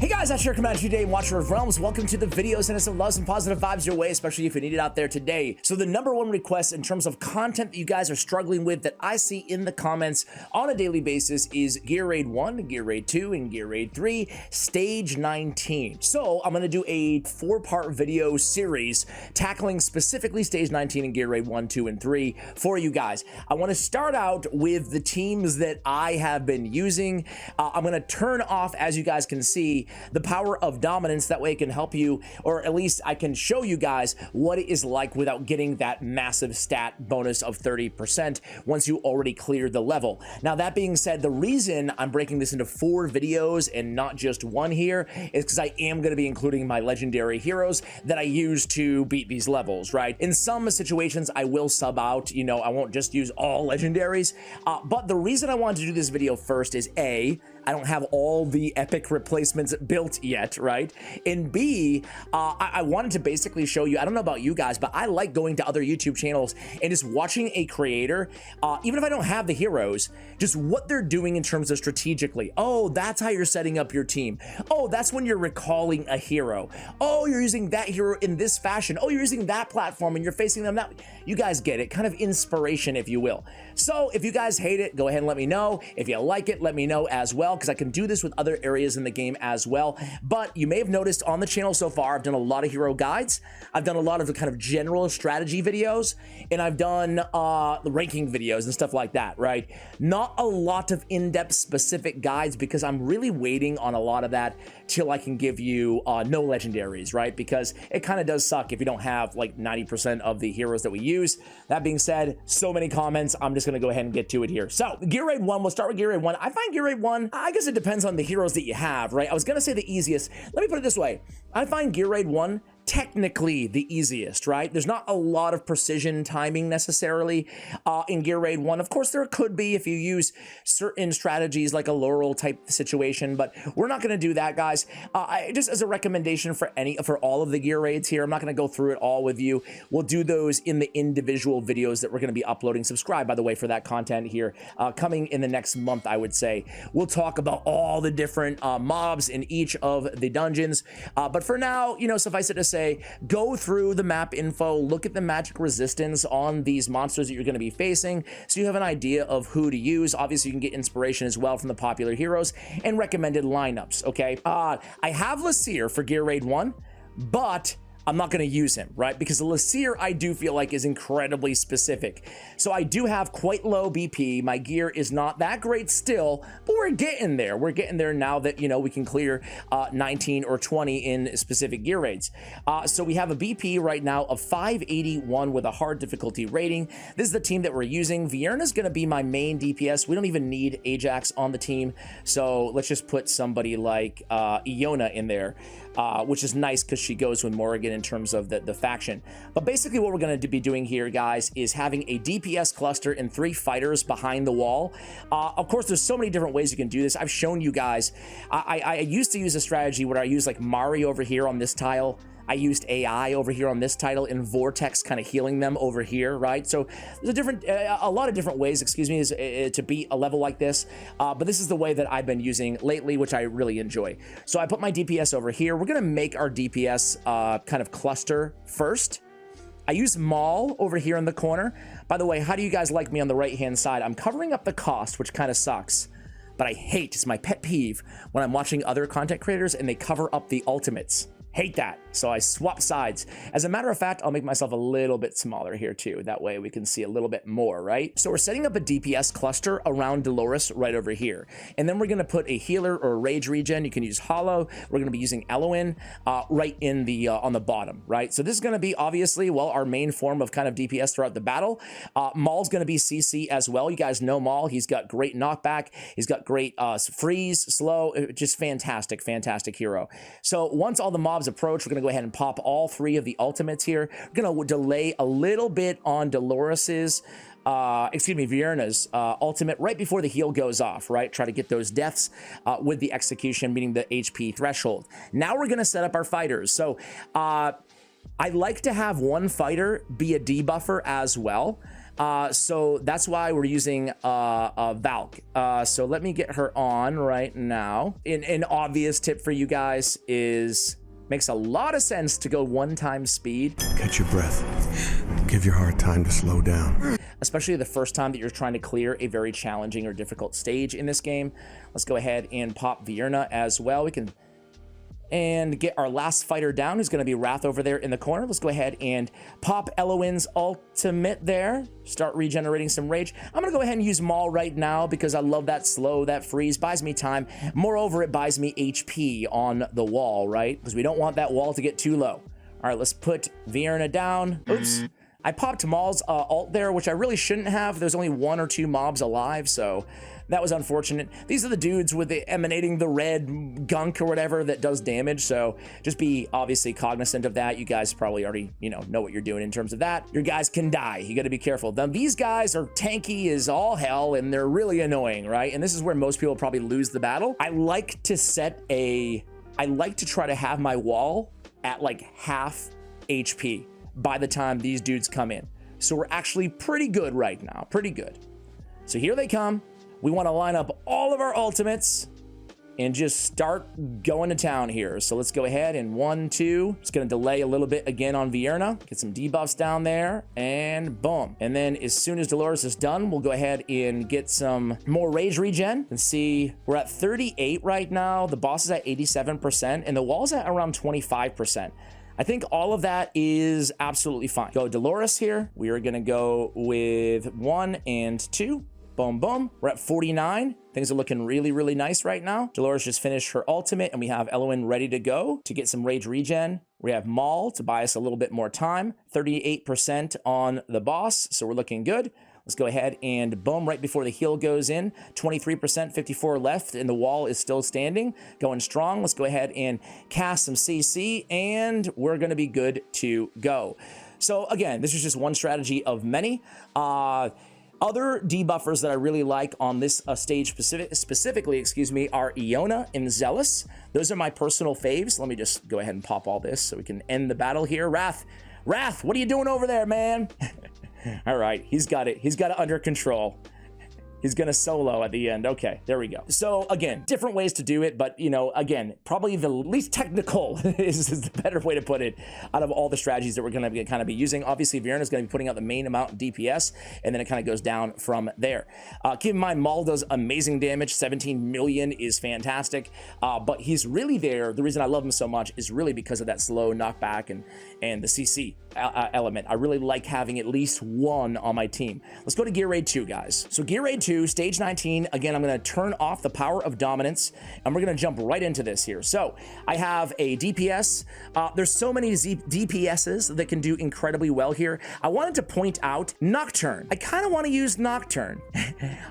Hey guys, Asher Commander today, Watcher of Realms. Welcome to the video. Send us some love, some positive vibes your way, especially if you need it out there today. So the number one request in terms of content that you guys are struggling with that I see in the comments on a daily basis is Gear Raid 1, Gear Raid 2, and Gear Raid 3, Stage 19. So I'm going to do a 4-part video series tackling specifically Stage 19 and Gear Raid 1, 2, and 3 for you guys. I want to start out with the teams that I have been using. I'm going to turn off, as you guys can see, the power of dominance. That way it can help you, or at least I can show you guys what it is like without getting that massive stat bonus of 30% once you already cleared the level. Now, that being said, the reason I'm breaking this into 4 videos and not just one here is because I am going to be including my legendary heroes that I use to beat these levels, right? In some situations, I will sub out, you know, I won't just use all legendaries, but the reason I wanted to do this video first is A, I don't have all the epic replacements built yet, right? And B, I wanted to basically show you, I don't know about you guys, but I like going to other YouTube channels and just watching a creator, even if I don't have the heroes, just what they're doing in terms of strategically. Oh, that's how you're setting up your team. Oh, that's when you're recalling a hero. Oh, you're using that hero in this fashion. Oh, you're using that platform and you're facing them that. You guys get it, kind of inspiration, if you will. So if you guys hate it, go ahead and let me know. If you like it, let me know as well, because I can do this with other areas in the game as well. But you may have noticed on the channel so far, I've done a lot of hero guides. I've done a lot of the kind of general strategy videos, and I've done the ranking videos and stuff like that, right? Not a lot of in-depth specific guides because I'm really waiting on a lot of that till I can give you no legendaries, right? Because it kind of does suck if you don't have like 90% of the heroes that we use. That being said, so many comments, I'm just gonna go ahead and get to it here. So Gear Raid 1, we'll start with Gear Raid 1. I find Gear Raid 1, I guess it depends on the heroes that you have, right? I was gonna say the easiest. Let me put it this way. I find Gear Raid 1 technically the easiest, right? There's not a lot of precision timing necessarily in Gear Raid 1. Of course, there could be if you use certain strategies like a Laurel type situation, but we're not going to do that, guys. Just as a recommendation for all of the Gear Raids here, I'm not going to go through it all with you. We'll do those in the individual videos that we're going to be uploading. Subscribe, by the way, for that content here coming in the next month, I would say. We'll talk about all the different mobs in each of the dungeons, but for now, you know, suffice it to say, go through the map info, look at the magic resistance on these monsters that you're going to be facing, so you have an idea of who to use. Obviously, you can get inspiration as well from the popular heroes and recommended lineups, okay? I have Lasir for Gear Raid 1, but I'm not going to use him, right? Because the Lasir, I do feel like, is incredibly specific. So I do have quite low BP. My gear is not that great still, but we're getting there. We're getting there now that, you know, we can clear 19 or 20 in specific gear raids. So we have a BP right now of 581 with a hard difficulty rating. This is the team that we're using. Vierna's going to be my main DPS. We don't even need Ajax on the team. So let's just put somebody like Iona in there, which is nice because she goes with Morrigan in terms of the faction. But basically what we're going to be doing here, guys, is having a DPS cluster and 3 fighters behind the wall. Of course, there's so many different ways you can do this. I've shown you guys. I used to use a strategy where I use like Mari over here on this tile. I used AI over here on this title and Vortex kind of healing them over here, right? So there's a lot of different ways, excuse me, to beat a level like this. But this is the way that I've been using lately, which I really enjoy. So I put my DPS over here. We're going to make our DPS kind of cluster first. I use Maul over here in the corner. By the way, how do you guys like me on the right-hand side? I'm covering up the cost, which kind of sucks. But I hate, it's my pet peeve, when I'm watching other content creators and they cover up the ultimates. Hate that. So I swap sides. As a matter of fact, I'll make myself a little bit smaller here too. That way we can see a little bit more, right? So we're setting up a DPS cluster around Dolores right over here. And then we're going to put a healer or a rage regen. You can use Hollow. We're going to be using Eloin right in the on the bottom, right? So this is going to be obviously, well, our main form of kind of DPS throughout the battle. Maul's going to be CC as well. You guys know Maul. He's got great knockback. He's got great freeze, slow, just fantastic, fantastic hero. So once all the mobs approach, we're going to go ahead and pop all 3 of the ultimates here. We're going to delay a little bit on Dolores's, Vierna's ultimate right before the heal goes off, right? Try to get those deaths with the execution, meaning the HP threshold. Now we're going to set up our fighters. So I like to have one fighter be a debuffer as well. So that's why we're using Valk. So let me get her on right now. An obvious tip for you guys is, makes a lot of sense to go 1x speed. Catch your breath. Give your heart time to slow down. Especially the first time that you're trying to clear a very challenging or difficult stage in this game. Let's go ahead and pop Vierna as well. We can and get our last fighter down, who's going to be Wrath over there in the corner. Let's go ahead and pop Eloin's ultimate there. Start regenerating some rage. I'm going to go ahead and use Maul right now because I love that slow, that freeze. Buys me time. Moreover, it buys me HP on the wall, right? Because we don't want that wall to get too low. All right, let's put Vierna down. Oops. I popped Maul's ult there, which I really shouldn't have. There's only 1 or 2 mobs alive, so that was unfortunate. These are the dudes with the emanating the red gunk or whatever that does damage, so just be obviously cognizant of that. You guys probably already, know what you're doing in terms of that. Your guys can die. You got to be careful. Now, these guys are tanky as all hell, and they're really annoying, right? And this is where most people probably lose the battle. I like to try to have my wall at like half HP by the time these dudes come in. So we're actually pretty good right now, pretty good. So here they come. We want to line up all of our ultimates and just start going to town here. So let's go ahead and 1, 2. Just going to delay a little bit again on Vierna. Get some debuffs down there and boom. And then as soon as Dolores is done, we'll go ahead and get some more rage regen. And see, we're at 38 right now. The boss is at 87% and the wall's at around 25%. I think all of that is absolutely fine. Go Dolores here. We are going to go with 1 and 2. Boom, boom. We're at 49. Things are looking really, really nice right now. Dolores just finished her ultimate, and we have Eloin ready to go to get some rage regen. We have Maul to buy us a little bit more time. 38% on the boss, so we're looking good. Let's go ahead and boom, right before the heal goes in. 23%, 54 left, and the wall is still standing, going strong. Let's go ahead and cast some CC, and we're going to be good to go. So again, this is just one strategy of many. Other debuffers that I really like on this stage specifically, are Iona and Zealous. Those are my personal faves. Let me just go ahead and pop all this so we can end the battle here. Wrath, what are you doing over there, man? All right, he's got it under control. He's gonna solo at the end. Okay, there we go. So again, different ways to do it, but again, probably the least technical is the better way to put it out of all the strategies that we're gonna kind of be using. Obviously, Vierna is gonna be putting out the main amount in DPS, and then it kind of goes down from there. Keep in mind, Maul does amazing damage. 17 million is fantastic, but he's really there. The reason I love him so much is really because of that slow knockback and the CC element. I really like having at least one on my team. Let's go to Gear Raid 2, guys. So Gear Raid 2, stage 19. Again, I'm going to turn off the power of dominance, and we're going to jump right into this here. So I have a DPS. There's so many DPSs that can do incredibly well here. I wanted to point out Nocturne. I kind of want to use Nocturne.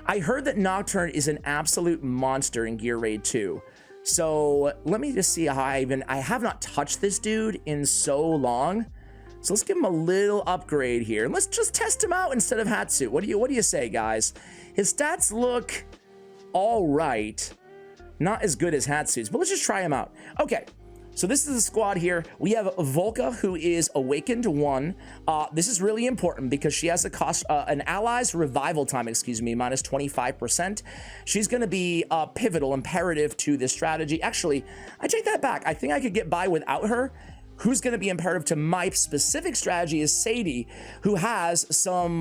I heard that Nocturne is an absolute monster in Gear Raid 2. So let me just see how I have not touched this dude in so long. So let's give him a little upgrade here. Let's just test him out instead of Hatsu. What do you say, guys? His stats look all right. Not as good as Hatsu's, but let's just try him out. Okay, so this is the squad here. We have Volca, who is Awakened 1. This is really important because she has a cost, an ally's revival time, minus 25%. She's going to be pivotal, imperative to this strategy. Actually, I take that back. I think I could get by without her. Who's going to be imperative to my specific strategy is Sadie, who has some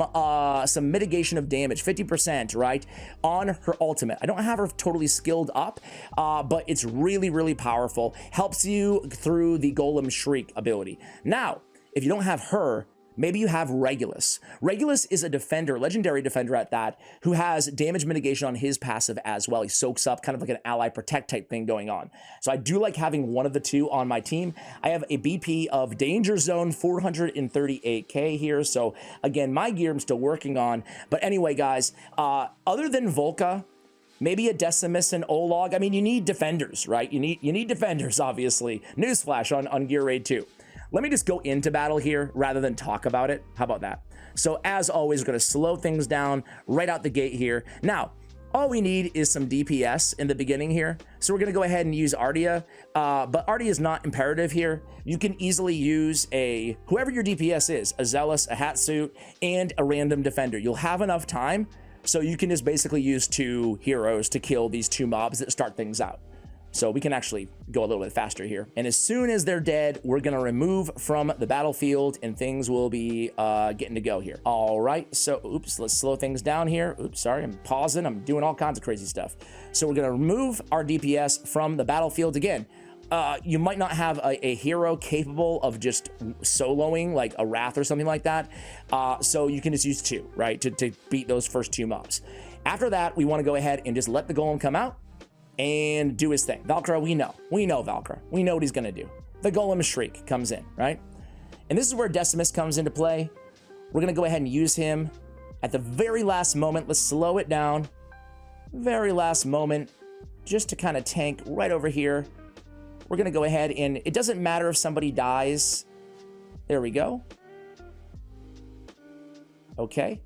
mitigation of damage, 50%, right, on her ultimate. I don't have her totally skilled up, but it's really, really powerful. Helps you through the Golem Shriek ability. Now, if you don't have her, maybe you have Regulus. Regulus is a defender, legendary defender at that, who has damage mitigation on his passive as well. He soaks up, kind of like an ally protect type thing going on. So I do like having one of the two on my team. I have a BP of Danger Zone 438k here. So again, my gear I'm still working on. But anyway, guys, other than Volca, maybe a Decimus and Olog. I mean, you need defenders, right? You need defenders, obviously. Newsflash on Gear Raid 2. Let me just go into battle here rather than talk about it. How about that? So as always, we're going to slow things down right out the gate here. Now, All we need is some DPS in the beginning here. So we're gonna go ahead and use Ardia, but Ardia is not imperative here. You can easily use whoever your DPS is, a Zealous, a Hatsuit, and a random defender. You'll have enough time, so you can just basically use 2 heroes to kill these 2 mobs that start things out. So we can actually go a little bit faster here. And as soon as they're dead, we're gonna remove from the battlefield and things will be getting to go here. All right, so oops, let's slow things down here. Oops, sorry, I'm pausing. I'm doing all kinds of crazy stuff. So we're gonna remove our DPS from the battlefield again. You might not have a hero capable of just soloing like a Wrath or something like that. So you can just use 2, right, to beat those first 2 mobs. After that, we wanna go ahead and just let the golem come out and do his thing. Valkyra, we know Valkyra. We know what he's gonna do. The Golem Shriek comes in, right? And this is where Decimus comes into play. We're gonna go ahead and use him at the very last moment. Let's slow it down. Very last moment, just to kind of tank right over here. We're gonna go ahead and it doesn't matter if somebody dies. There we go. Okay.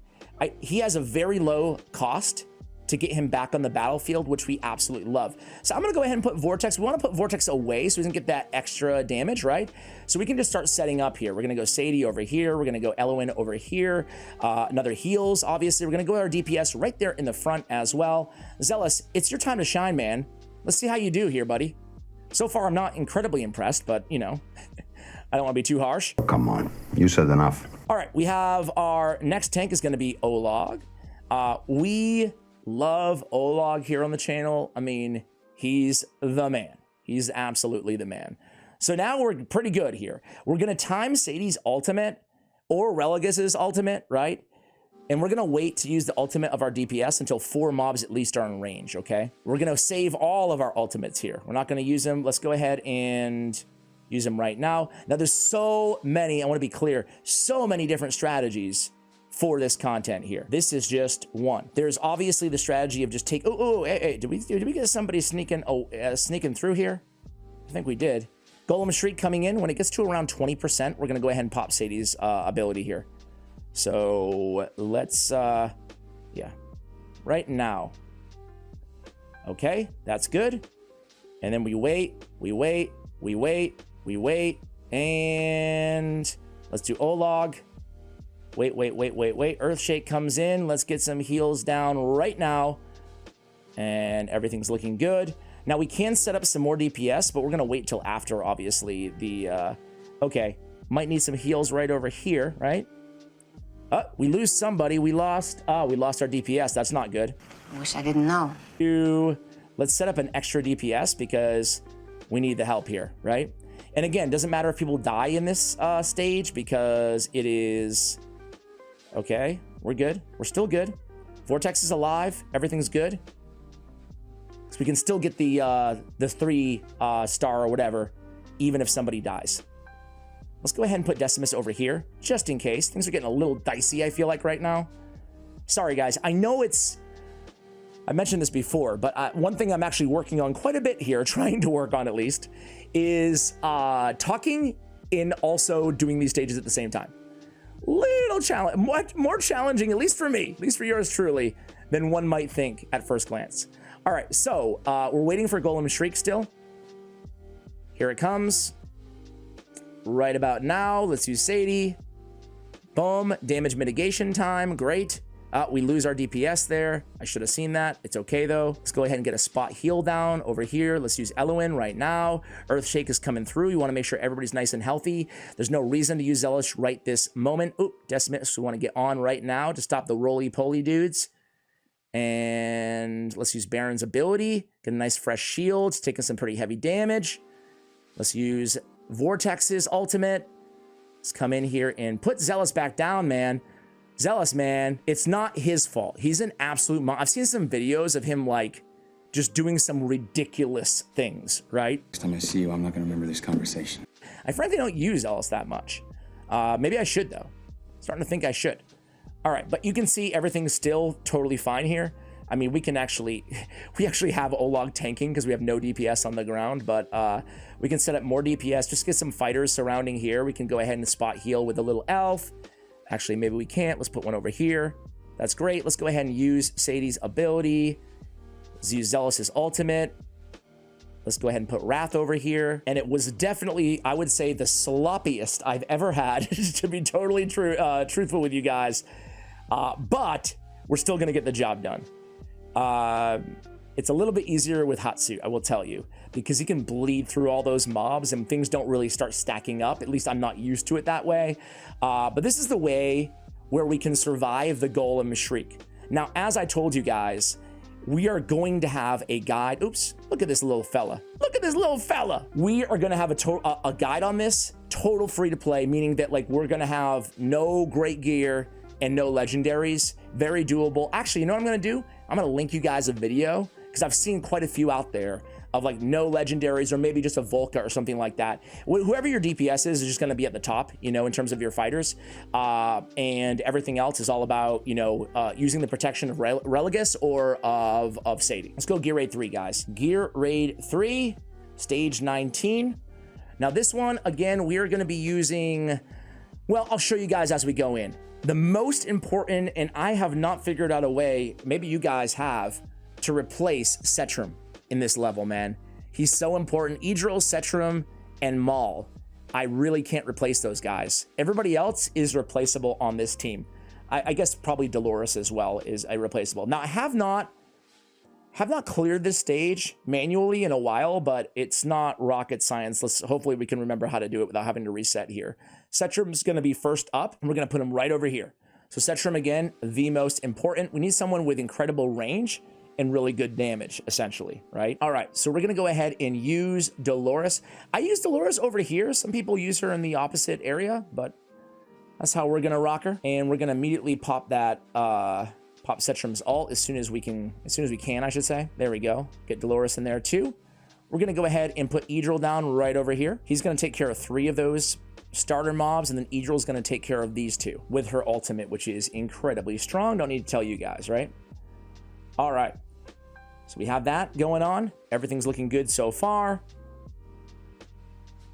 He has a very low cost to get him back on the battlefield, which we absolutely love. So I'm gonna go ahead and put Vortex. We wanna put Vortex away so he doesn't get that extra damage, right? So we can just start setting up here. We're gonna go Sadie over here. We're gonna go Eloin over here. Another heals, obviously. We're gonna go with our DPS right there in the front as well. Zealous, it's your time to shine, man. Let's see how you do here, buddy. So far, I'm not incredibly impressed, but you know, I don't wanna be too harsh. Come on, you said enough. All right, we have our next tank is gonna be Olog. We love Olog here on the channel. I mean, he's the man. He's absolutely the man. So now we're pretty good here. We're gonna time Sadie's ultimate or Relegus's ultimate, right? And we're gonna wait to use the ultimate of our DPS until 4 mobs at least are in range, okay? We're gonna save all of our ultimates here. We're not gonna use them. Let's go ahead and use them right now. Now there's so many, I wanna be clear, so many different strategies for this content here. This is just one. There's obviously the strategy of just hey, did we get somebody sneaking through here? I think we did. Golem Shriek coming in. When it gets to around 20%, we're gonna go ahead and pop Sadie's ability here. So let's, yeah, right now. Okay, that's good. And then we wait, and let's do Olog. Wait. Earthshake comes in. Let's get some heals down right now. And everything's looking good. Now we can set up some more DPS, but we're gonna wait till after, obviously, the, okay. Might need some heals right over here, right? We lose somebody. We lost our DPS. That's not good. Wish I didn't know. Let's set up an extra DPS because we need the help here, right? And again, doesn't matter if people die in this stage because it is... Okay, we're good. We're still good. Vortex is alive. Everything's good. So we can still get the 3 star or whatever, even if somebody dies. Let's go ahead and put Decimus over here, just in case. Things are getting a little dicey, I feel like, right now. Sorry, guys. I know I mentioned this before, but one thing I'm actually working on quite a bit here, trying to work on at least, is talking and also doing these stages at the same time. Little challenge, much more challenging, at least for me, at least for yours truly, than one might think at first glance. All right, so we're waiting for Golem Shriek still. Here it comes. Right about now, let's use Sadie. Boom, damage mitigation time, great. We lose our DPS there. I should have seen that. It's okay though. Let's go ahead and get a spot heal down over here. Let's use Eloin right now. Earthshake is coming through. You want to make sure everybody's nice and healthy. There's no reason to use Zealous right this moment. Oop, Decimus, we want to get on right now to stop the roly-poly dudes. And let's use Baron's ability. Get a nice fresh shield. It's taking some pretty heavy damage. Let's use Vortex's ultimate. Let's come in here and put Zealous back down, man. Zealous, man, it's not his fault. He's an absolute I've seen some videos of him, like, just doing some ridiculous things, right? Next time I see you, I'm not gonna remember this conversation. I frankly don't use Zealous that much. Maybe I should, though. Starting to think I should. All right, but you can see everything's still totally fine here. I mean, we actually have Olog tanking because we have no DPS on the ground, but we can set up more DPS, just get some fighters surrounding here. We can go ahead and spot heal with a little elf. Actually, maybe we can't. Let's put one over here. That's great. Let's go ahead and use Sadie's ability. Let's use Zealous' ultimate. Let's go ahead and put Wrath over here. And it was definitely, I would say, the sloppiest I've ever had, to be totally truthful with you guys. But we're still going to get the job done. It's a little bit easier with Hatsu, I will tell you, because he can bleed through all those mobs and things don't really start stacking up. At least I'm not used to it that way. But this is the way where we can survive the Golem Shriek. Now, as I told you guys, we are going to have a guide. Oops, look at this little fella. Look at this little fella. We are going to have a guide on this, total free to play, meaning that like we're going to have no great gear and no legendaries. Very doable. Actually, you know what I'm going to do? I'm going to link you guys a video because I've seen quite a few out there of like no legendaries or maybe just a Volca or something like that. Whoever your DPS is just going to be at the top, you know, in terms of your fighters. And everything else is all about, you know, using the protection of Religus or of Sadie. Let's go Gear Raid 3, guys. Gear Raid 3, stage 19. Now this one, again, we are going to be using, well, I'll show you guys as we go in. The most important, and I have not figured out a way, maybe you guys have, to replace Setram in this level, man. He's so important. Idril, Setram, and Maul. I really can't replace those guys. Everybody else is replaceable on this team. I guess probably Dolores as well is irreplaceable. Now, I have not cleared this stage manually in a while, but it's not rocket science. Hopefully we can remember how to do it without having to reset here. Setram's going to be first up, and we're going to put him right over here. So Setram, again, the most important. We need someone with incredible range and really good damage, essentially, right? All right, so we're gonna go ahead and use Dolores. I use Dolores over here. Some people use her in the opposite area, but that's how we're gonna rock her. And we're gonna immediately pop that, pop Setram's ult as soon as we can, I should say. There we go. Get Dolores in there too. We're gonna go ahead and put Idril down right over here. He's gonna take care of 3 of those starter mobs, and then Idril's gonna take care of these 2 with her ultimate, which is incredibly strong. Don't need to tell you guys, right? All right. So we have that going on. Everything's looking good so far.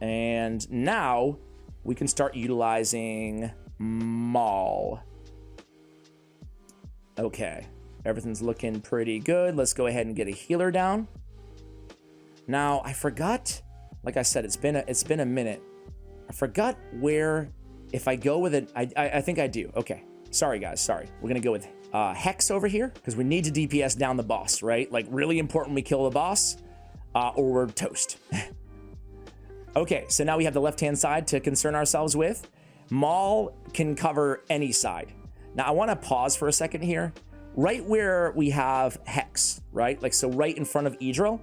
And now we can start utilizing Maul. Okay, everything's looking pretty good. Let's go ahead and get a healer down. Now, I forgot, like I said, it's been a minute. I forgot where, if I go with it, I think I do. Okay, sorry guys, sorry. We're gonna go with Hex over here because we need to DPS down the boss, right? Like really important we kill the boss or we're toast. Okay, so now we have the left-hand side to concern ourselves with. Maul can cover any side. Now I want to pause for a second here. Right where we have Hex, right? Like so right in front of Idril,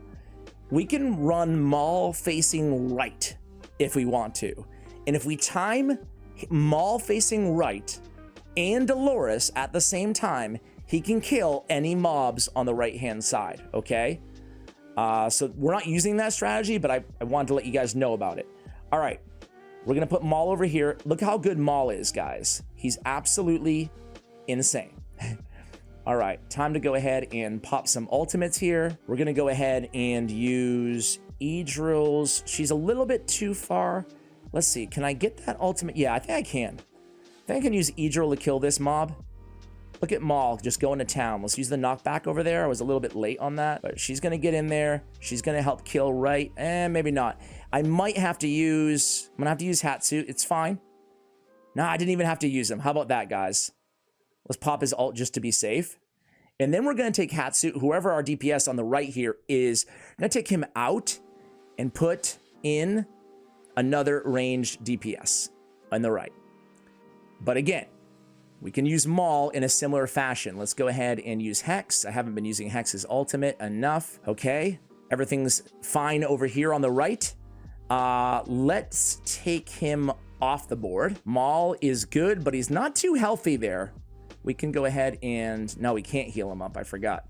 we can run Maul facing right if we want to. And if we time Maul facing right and Dolores at the same time, he can kill any mobs on the right-hand side, okay? So we're not using that strategy, but I wanted to let you guys know about it. All right, we're gonna put Maul over here. Look how good Maul is, guys. He's absolutely insane. All right, time to go ahead and pop some ultimates here. We're gonna go ahead and use Idril's. She's a little bit too far. Let's see, can I get that ultimate? Yeah, I think I can. I think I can use Idril to kill this mob. Look at Maul just going to town. Let's use the knockback over there. I was a little bit late on that, but she's going to get in there. She's going to help kill right. Maybe not. I might have to use, I'm going to have to use Hatsu. It's fine. No, I didn't even have to use him. How about that, guys? Let's pop his ult just to be safe. And then we're going to take Hatsu, whoever our DPS on the right here is, I'm going to take him out and put in another ranged DPS on the right. But again, we can use Maul in a similar fashion. Let's go ahead and use Hex. I haven't been using Hex's ultimate enough. Okay, everything's fine over here on the right. Let's take him off the board. Maul is good, but he's not too healthy there. We can go ahead and, no, we can't heal him up. I forgot.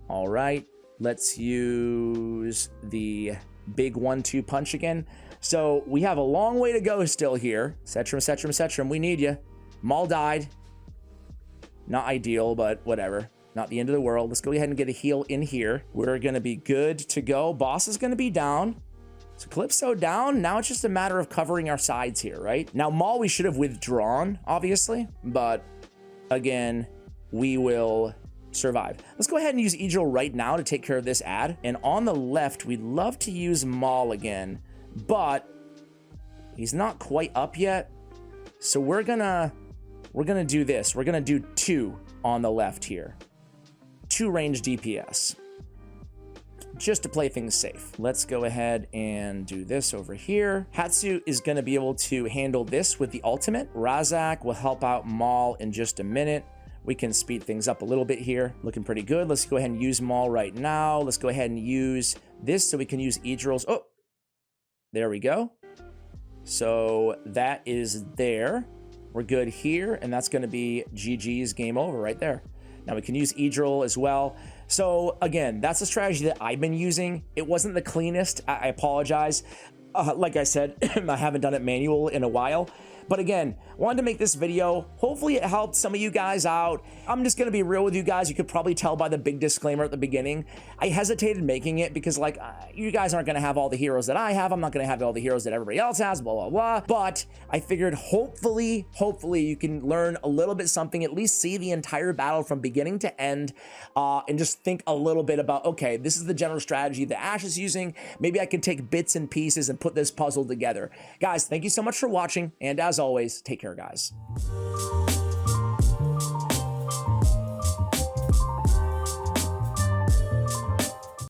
All right, let's use the big 1-2 punch again. So we have a long way to go still here. Setram, we need you. Maul died. Not ideal, but whatever. Not the end of the world. Let's go ahead and get a heal in here. We're going to be good to go. Boss is going to be down. So Calypso down. Now it's just a matter of covering our sides here, right? Now Maul we should have withdrawn, obviously. But again, we will survive. Let's go ahead and use Idril right now to take care of this ad. And on the left, we'd love to use Maul again, but he's not quite up yet. So we're gonna do this. We're gonna do 2 on the left here. 2 range DPS. Just to play things safe. Let's go ahead and do this over here. Hatsu is going to be able to handle this with the ultimate. Razak will help out Maul in just a minute. We can speed things up a little bit here. Looking pretty good. Let's go ahead and use Maul right now. Let's go ahead and use this so we can use Idril's. Oh, there we go. So that is there. We're good here, and that's going to be GG's, game over right there. Now we can use Idril as well. So again, that's a strategy that I've been using. It wasn't the cleanest. I apologize. Like I said, I haven't done it manual in a while. But again, wanted to make this video. Hopefully it helped some of you guys out. I'm just going to be real with you guys. You could probably tell by the big disclaimer at the beginning. I hesitated making it because like you guys aren't going to have all the heroes that I have. I'm not going to have all the heroes that everybody else has, blah, blah, blah. But I figured hopefully you can learn a little bit something, at least see the entire battle from beginning to end, and just think a little bit about, okay, this is the general strategy that Ash is using. Maybe I can take bits and pieces and put this puzzle together. Guys, thank you so much for watching. And as always, take care, guys.